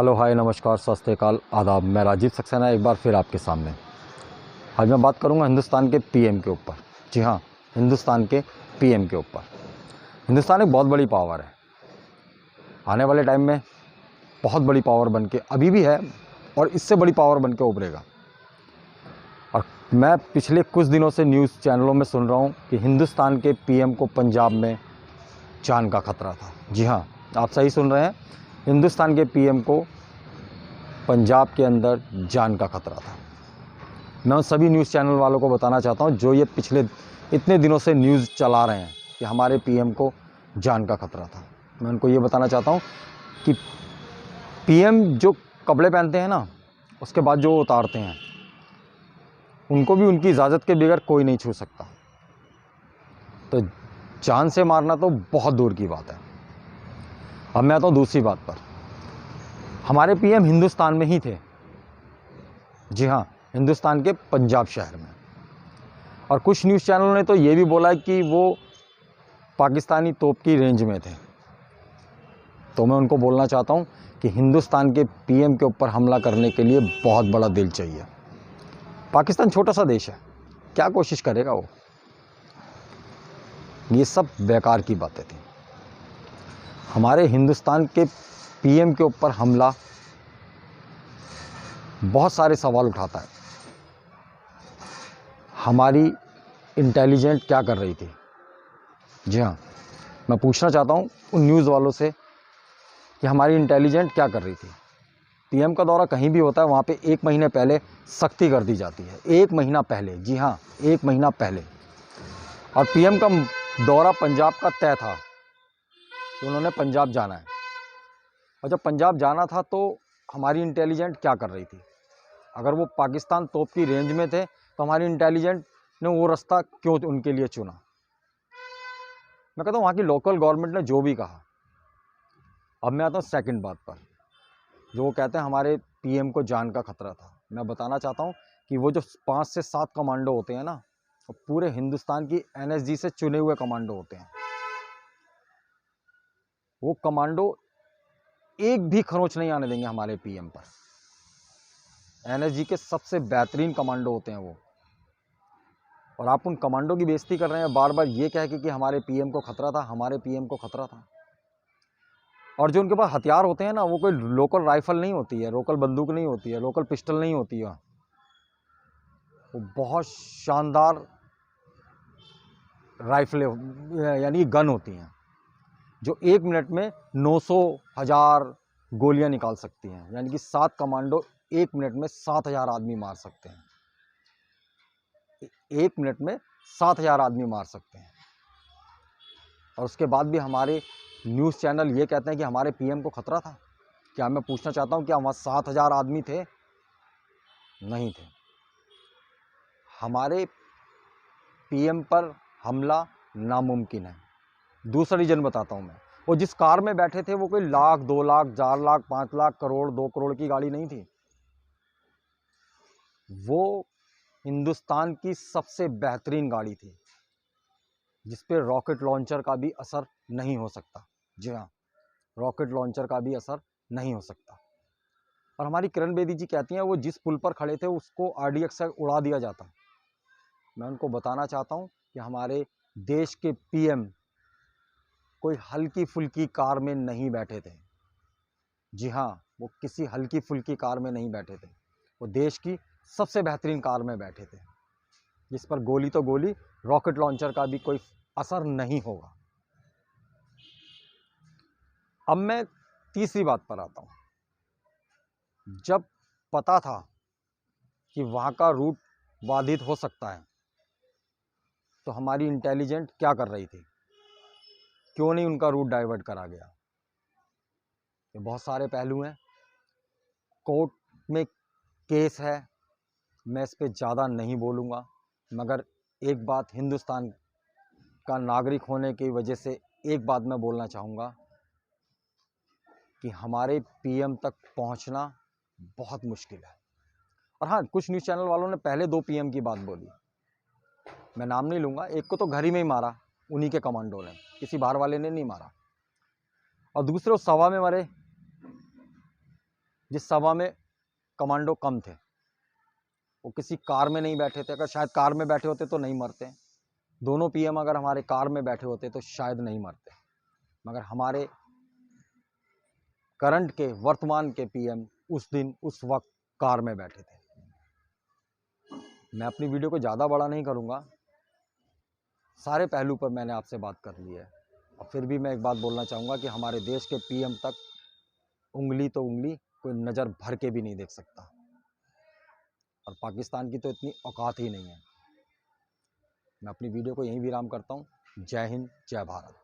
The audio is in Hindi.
हेलो हाय नमस्कार सत श्री अकाल आदाब। मैं राजीव सक्सेना एक बार फिर आपके सामने। आज मैं बात करूंगा हिंदुस्तान के पीएम के ऊपर। जी हाँ, हिंदुस्तान के पीएम के ऊपर। हिंदुस्तान एक बहुत बड़ी पावर है, आने वाले टाइम में बहुत बड़ी पावर बन के अभी भी है और इससे बड़ी पावर बन के उभरेगा। और मैं पिछले कुछ दिनों से न्यूज़ चैनलों में सुन रहा हूँ कि हिंदुस्तान के पीएम को पंजाब में जान का खतरा था। जी हाँ, आप सही सुन रहे हैं, हिंदुस्तान के पीएम को पंजाब के अंदर जान का खतरा था। मैं उन सभी न्यूज़ चैनल वालों को बताना चाहता हूं जो ये पिछले इतने दिनों से न्यूज़ चला रहे हैं कि हमारे पीएम को जान का खतरा था। मैं उनको ये बताना चाहता हूं कि पीएम जो कपड़े पहनते हैं ना, उसके बाद जो उतारते हैं, उनको भी उनकी इजाज़त के बगैर कोई नहीं छू सकता। तो जान से मारना तो बहुत दूर की बात है। अब मैं आता हूँ दूसरी बात पर। हमारे पीएम हिंदुस्तान में ही थे। जी हाँ, हिंदुस्तान के पंजाब शहर में। और कुछ न्यूज़ चैनलों ने तो ये भी बोला कि वो पाकिस्तानी तोप की रेंज में थे। तो मैं उनको बोलना चाहता हूँ कि हिंदुस्तान के पीएम के ऊपर हमला करने के लिए बहुत बड़ा दिल चाहिए। पाकिस्तान छोटा सा देश है, क्या कोशिश करेगा वो? ये सब बेकार की बातें थी। हमारे हिंदुस्तान के पीएम के ऊपर हमला बहुत सारे सवाल उठाता है। हमारी इंटेलिजेंट क्या कर रही थी? जी हाँ, मैं पूछना चाहता हूँ उन न्यूज़ वालों से कि हमारी इंटेलिजेंट क्या कर रही थी। पीएम का दौरा कहीं भी होता है, वहाँ पे 1 महीने पहले सख्ती कर दी जाती है। 1 महीना पहले, जी हाँ, 1 महीना पहले। और पीएम का दौरा पंजाब का तय था कि उन्होंने पंजाब जाना है। और जब पंजाब जाना था तो हमारी इंटेलिजेंट क्या कर रही थी? अगर वो पाकिस्तान तोप की रेंज में थे तो हमारी इंटेलिजेंट ने वो रास्ता क्यों उनके लिए चुना? मैं कहता हूँ वहाँ की लोकल गवर्नमेंट ने जो भी कहा। अब मैं आता हूँ सेकंड बात पर, जो वो कहते हैं हमारे पीएम को जान का खतरा था। मैं बताना चाहता हूँ कि वो जो 5 से 7 कमांडो होते हैं ना, वो पूरे हिंदुस्तान की एनएसजी से चुने हुए कमांडो होते हैं। वो कमांडो एक भी खरोंच नहीं आने देंगे हमारे पीएम पर। एनएसजी के सबसे बेहतरीन कमांडो होते हैं वो। और आप उन कमांडो की बेइज्जती कर रहे हैं बार बार ये कह के कि हमारे पीएम को खतरा था, हमारे पीएम को खतरा था। और जो उनके पास हथियार होते हैं ना, वो कोई लोकल राइफल नहीं होती है, लोकल बंदूक नहीं होती है, लोकल पिस्टल नहीं होती है। वो बहुत शानदार राइफलें यानी गन होती हैं जो 1 मिनट में 900 1000 गोलियां निकाल सकती हैं। यानी कि 7 कमांडो 1 मिनट में 7000 आदमी मार सकते हैं। 1 मिनट में 7000 आदमी मार सकते हैं। और उसके बाद भी हमारे न्यूज़ चैनल ये कहते हैं कि हमारे पीएम को खतरा था। क्या मैं पूछना चाहता हूँ, क्या वहाँ 7000 आदमी थे? नहीं थे। हमारे पीएम पर हमला नामुमकिन है। दूसरा रीजन बताता हूँ मैं। वो जिस कार में बैठे थे वो कोई लाख, 2 लाख, 4 लाख, 5 लाख, करोड़, 2 करोड़ की गाड़ी नहीं थी। वो हिंदुस्तान की सबसे बेहतरीन गाड़ी थी जिस पे रॉकेट लॉन्चर का भी असर नहीं हो सकता। जी हाँ, रॉकेट लॉन्चर का भी असर नहीं हो सकता। और हमारी किरण बेदी जी कहती हैं वो जिस पुल पर खड़े थे उसको आरडीएक्स से उड़ा दिया जाता। मैं उनको बताना चाहता हूँ कि हमारे देश के पीएम कोई हल्की फुल्की कार में नहीं बैठे थे। जी हाँ, वो किसी हल्की फुल्की कार में नहीं बैठे थे। वो देश की सबसे बेहतरीन कार में बैठे थे जिस पर गोली तो गोली, रॉकेट लॉन्चर का भी कोई असर नहीं होगा। अब मैं तीसरी बात पर आता हूँ। जब पता था कि वहाँ का रूट बाधित हो सकता है तो हमारी इंटेलिजेंट क्या कर रही थी? क्यों नहीं उनका रूट डाइवर्ट करा गया? ये बहुत सारे पहलू हैं। कोर्ट में केस है, मैं इस पे ज़्यादा नहीं बोलूँगा, मगर एक बात हिंदुस्तान का नागरिक होने की वजह से एक बात मैं बोलना चाहूँगा कि हमारे पीएम तक पहुँचना बहुत मुश्किल है। और हाँ, कुछ न्यूज़ चैनल वालों ने पहले 2 पीएम की बात बोली, मैं नाम नहीं लूँगा। एक को तो घर ही में ही मारा उन्हीं के कमांडो ने, किसी बाहर वाले ने नहीं मारा। और दूसरे उस सभा में मरे जिस सभा में कमांडो कम थे, वो किसी कार में नहीं बैठे थे। अगर शायद कार में बैठे होते तो नहीं मरते। दोनों पीएम अगर हमारे कार में बैठे होते तो शायद नहीं मरते। मगर हमारे करंट के, वर्तमान के पीएम उस दिन उस वक्त कार में बैठे थे। मैं अपनी वीडियो को ज़्यादा बड़ा नहीं करूँगा, सारे पहलू पर मैंने आपसे बात कर ली है। और फिर भी मैं एक बात बोलना चाहूँगा कि हमारे देश के पीएम तक उंगली तो उंगली कोई नज़र भर के भी नहीं देख सकता, और पाकिस्तान की तो इतनी औकात ही नहीं है। मैं अपनी वीडियो को यहीं विराम करता हूँ। जय हिंद, जय भारत।